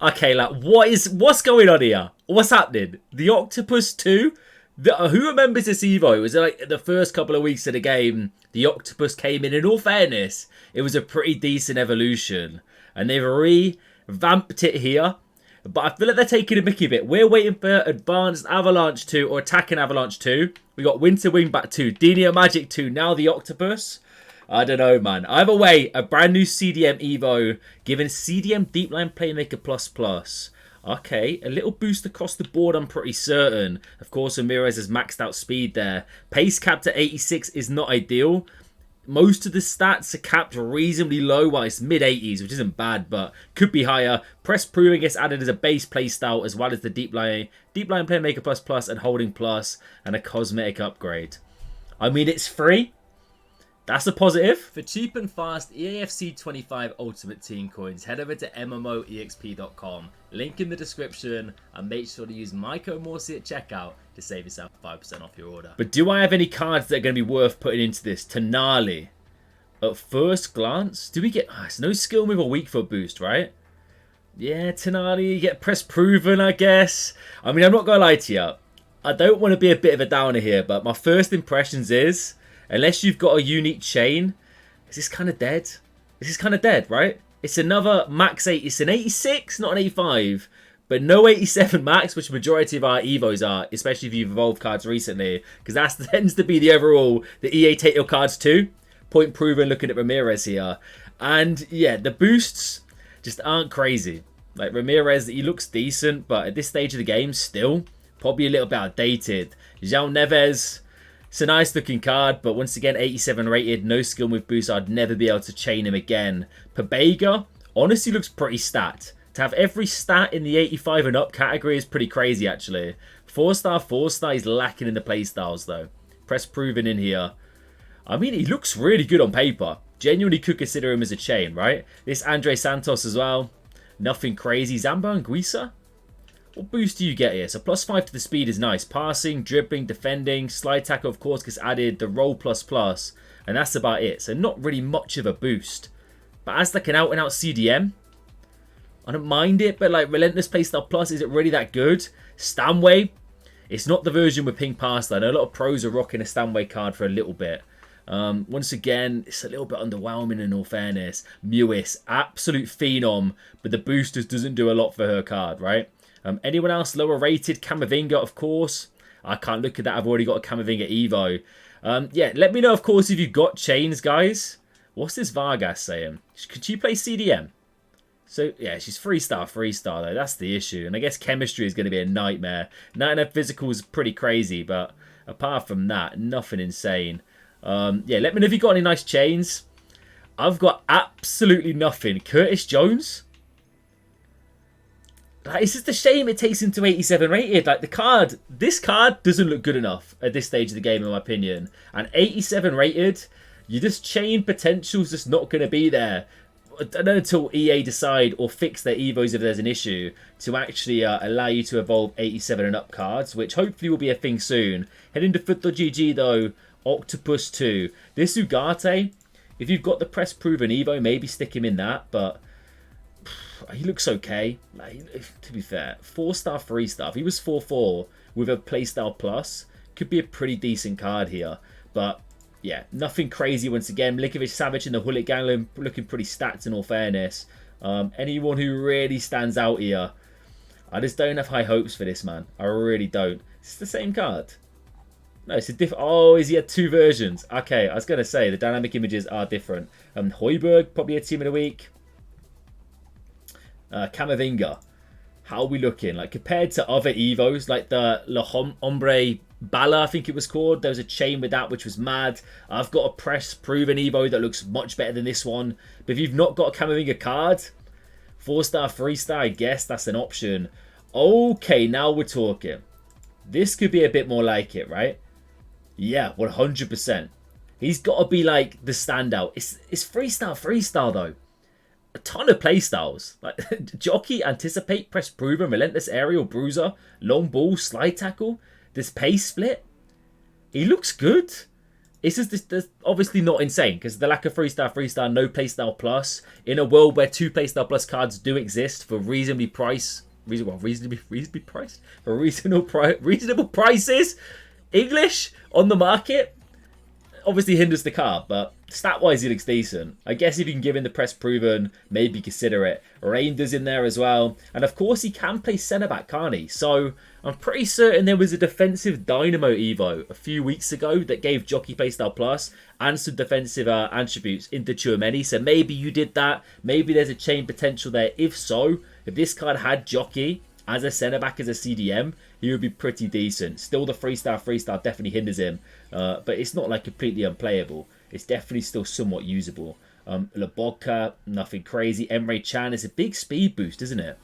Okay, like what's going on here? What's happening? The Octopus 2? Who remembers this Evo? It was like the first couple of weeks of the game, the Octopus came in. In all fairness, it was a pretty decent evolution. And they've revamped it here. But I feel like they're taking a mickey a bit. We're waiting for Advanced Avalanche 2 or Attacking Avalanche 2. We got Winter Wingbat 2, Denia Magic 2, now the Octopus. I don't know, man. Either way, a brand new CDM Evo, giving CDM Deepline Playmaker Plus. Okay, a little boost across the board, I'm pretty certain. Of course, Ramirez has maxed out speed there. Pace capped at 86 is not ideal. Most of the stats are capped reasonably low, while it's mid-80s, which isn't bad, but could be higher. Press Proving gets added as a base playstyle, as well as the Deep Line Playmaker Plus and Holding Plus, and a cosmetic upgrade. I mean, it's free. That's a positive. For cheap and fast EAFC 25 Ultimate Team coins, head over to MMOEXP.com. Link in the description, and make sure to use my code Morsey at checkout to save yourself 5% off your order. But do I have any cards that are going to be worth putting into this? Tenali. At first glance, do we get... it's no skill move or weak foot boost, right? Yeah, Tenali, you get press proven, I guess. I mean, I'm not going to lie to you. I don't want to be a bit of a downer here, but my first impressions is... unless you've got a unique chain, is this kind of dead? This is kind of dead, right? It's another max 8. It's an 86, not an 85. But no 87 max, which majority of our Evos are, especially if you've evolved cards recently. Because that tends to be the overall, the EA take your cards too. Point proven looking at Ramirez here. And yeah, the boosts just aren't crazy. Like Ramirez, he looks decent, but at this stage of the game, still probably a little bit outdated. João Neves... it's a nice looking card, but once again, 87 rated, no skill move boost. I'd never be able to chain him again. Pabega honestly looks pretty stat. To have every stat in the 85 and up category is pretty crazy, actually. 4-star, 4-star, he's lacking in the playstyles, though. Press proven in here. I mean, he looks really good on paper. Genuinely could consider him as a chain, right? This Andre Santos as well. Nothing crazy. Zamba and Guisa? What boost do you get here? So +5 to the speed is nice. Passing, dribbling, defending, slide tackle of course gets added, the roll ++, and that's about it. So not really much of a boost. But as like an out and out CDM, I don't mind it, but like Relentless Playstyle Plus, is it really that good? Stanway, it's not the version with Pink Pasta. I know a lot of pros are rocking a Stanway card for a little bit. Once again, it's a little bit underwhelming in all fairness. Mewis, absolute phenom, but the boosters doesn't do a lot for her card, right? Anyone else lower rated? Camavinga, of course. I can't look at that. I've already got a Camavinga Evo. Yeah, let me know, of course, if you've got chains, guys. What's this Vargas saying? Could she play CDM? So, yeah, she's 3-star, though. That's the issue. And I guess chemistry is going to be a nightmare. 99 physical is pretty crazy, but apart from that, nothing insane. Yeah, let me know if you've got any nice chains. I've got absolutely nothing. Curtis Jones? Like, it's just a shame it takes him to 87 rated. Like, this card doesn't look good enough at this stage of the game, in my opinion. And 87 rated, you just chain potential's just not going to be there. I don't know until EA decide or fix their Evos if there's an issue to actually allow you to evolve 87 and up cards, which hopefully will be a thing soon. Heading to Foot.gg though, Octopus 2. This Ugarte, if you've got the press proven Evo, maybe stick him in that, but he looks okay. Like, to be fair, 4-star, 3-star. If he was 4-4 with a playstyle plus, could be a pretty decent card here. But yeah, nothing crazy once again. Milinkovic Savic in the Hullet gang looking pretty stacked in all fairness. Anyone who really stands out here, I just don't have high hopes for this, man. I really don't. It's the same card. No, it's a different... oh, is he had 2 versions? Okay, I was going to say, the dynamic images are different. Hoiberg, probably a team of the week. Camavinga. How are we looking? Like, compared to other Evos, like the La Hombre Bala, I think it was called. There was a chain with that, which was mad. I've got a press proven Evo that looks much better than this one. But if you've not got a Camavinga card, 4-star, 3-star, I guess that's an option. Okay, now we're talking. This could be a bit more like it, right? Yeah, 100%. He's got to be like the standout. It's 3-star though. A ton of playstyles. Like Jockey, Anticipate, Press Proven, Relentless Aerial, Bruiser, Long Ball, Slide Tackle. This pace split. He looks good. It's just this obviously not insane because the lack of 3-star, no playstyle plus in a world where 2 playstyle plus cards do exist for reasonably priced for reasonable prices. English on the market obviously hinders the card, but stat-wise he looks decent. I guess if you can give him the press proven, maybe consider it. Reinder's in there as well. And of course he can play centre-back, can't he? So I'm pretty certain there was a defensive Dynamo Evo a few weeks ago that gave Jockey Playstyle Plus and some defensive attributes into Tchouaméni. So maybe you did that. Maybe there's a chain potential there. If so, if this card had Jockey as a centre-back, as a CDM, he would be pretty decent. Still the 3-star definitely hinders him. But it's not like completely unplayable. It's definitely still somewhat usable. Lobotka, nothing crazy. Emre Can is a big speed boost, isn't it?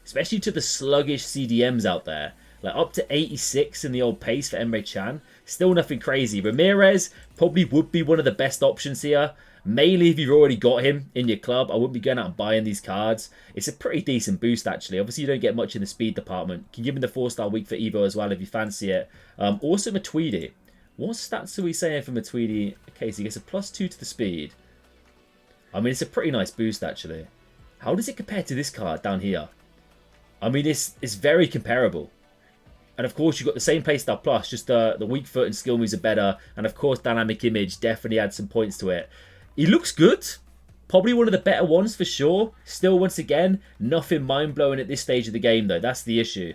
Especially to the sluggish CDMs out there. Like up to 86 in the old pace for Emre Can. Still nothing crazy. Ramirez probably would be one of the best options here. Mainly if you've already got him in your club. I wouldn't be going out and buying these cards. It's a pretty decent boost actually. Obviously you don't get much in the speed department. You can give him the 4-star week for Evo as well if you fancy it. Also Matuidi. What stats are we saying for Matuidi? Okay, so he gets a +2 to the speed. I mean, it's a pretty nice boost actually. How does it compare to this card down here? I mean, it's very comparable. And of course, you've got the same playstyle plus, just the weak foot and skill moves are better. And of course, dynamic image definitely adds some points to it. He looks good. Probably one of the better ones for sure. Still, once again, nothing mind-blowing at this stage of the game, though. That's the issue.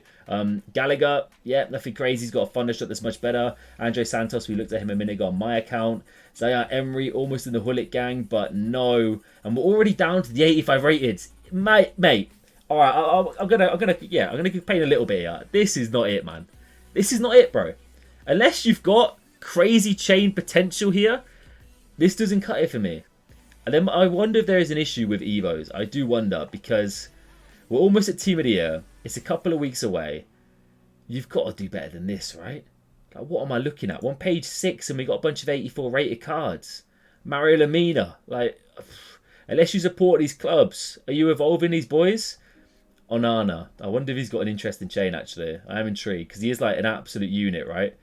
Gallagher, yeah, nothing crazy. He's got a Thunderstruck that's much better. Andre Santos, we looked at him a minute ago on my account. Zaire Emery, almost in the Hullet gang, but no. And we're already down to the 85 rated. Mate. All right, I'm gonna complain a little bit here. This is not it, man. This is not it, bro. Unless you've got crazy chain potential here, this doesn't cut it for me. And then I wonder if there is an issue with Evos. I do wonder because we're almost at Team of the Year. It's a couple of weeks away. You've got to do better than this, right? Like, what am I looking at? We're on page 6 and we got a bunch of 84 rated cards. Mario Lemina, like, unless you support these clubs, are you evolving these boys? Onana. I wonder if he's got an interesting chain, actually. I am intrigued, because he is like an absolute unit, right?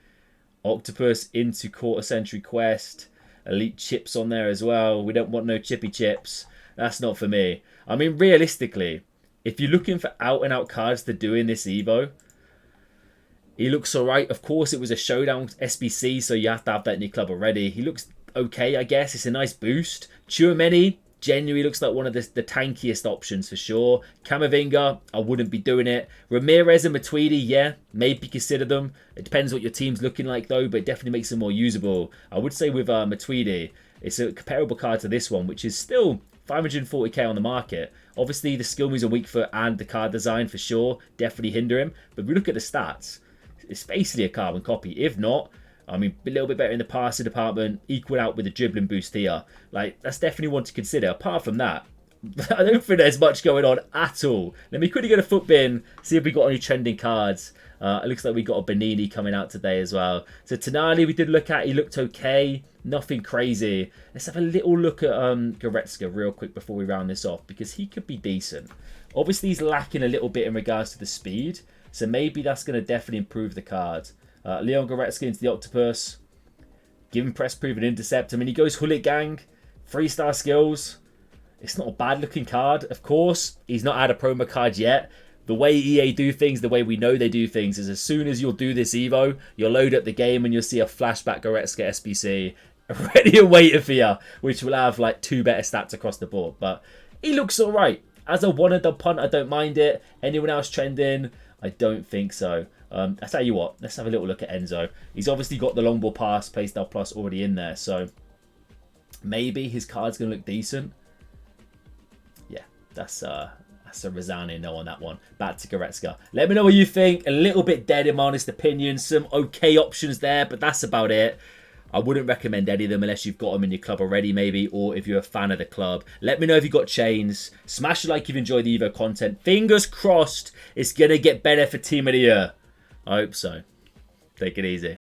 Octopus into Quarter Century Quest. Elite chips on there as well. We don't want no chippy chips. That's not for me. I mean, realistically, if you're looking for out-and-out cards to do in this Evo, he looks alright. Of course, it was a showdown SBC, so you have to have that in your club already. He looks okay, I guess. It's a nice boost. Tchouaméni genuinely looks like one of the tankiest options for sure. Camavinga, I wouldn't be doing it. Ramirez and Matuidi, yeah, maybe consider them. It depends what your team's looking like though, but it definitely makes them more usable. I would say with Matuidi, it's a comparable card to this one, which is still 540k on the market. Obviously, the skill moves are weak foot and the card design for sure definitely hinder him. But if we look at the stats, it's basically a carbon copy. If not, I mean, a little bit better in the passing department, equal out with a dribbling boost here. Like, that's definitely one to consider. Apart from that, I don't think there's much going on at all. Let me quickly go to Footbin, see if we got any trending cards. It looks like we got a Benini coming out today as well. So Tonali we did look at. He looked okay. Nothing crazy. Let's have a little look at Goretzka real quick before we round this off, because he could be decent. Obviously, he's lacking a little bit in regards to the speed. So maybe that's going to definitely improve the card. Leon Goretzka into the Octopus. Give him press proven intercept. I mean, he goes Hullet gang. 3-star skills. It's not a bad looking card. Of course, he's not had a promo card yet. The way EA do things, the way we know they do things, is as soon as you'll do this Evo, you'll load up the game and you'll see a flashback Goretzka SBC ready and waiting for you, which will have like 2 better stats across the board. But he looks alright. As a one-and-done punt, I don't mind it. Anyone else trending? I don't think so. I tell you what, let's have a little look at Enzo. He's obviously got the long ball pass, playstyle plus already in there, so maybe his card's going to look decent. Yeah, that's a resounding no on that one. Back to Goretzka. Let me know what you think. A little bit dead in my honest opinion. Some okay options there, but that's about it. I wouldn't recommend any of them unless you've got them in your club already, maybe, or if you're a fan of the club. Let me know if you've got chains. Smash a like if you've enjoyed the Evo content. Fingers crossed it's going to get better for Team of the Year. I hope so. Take it easy.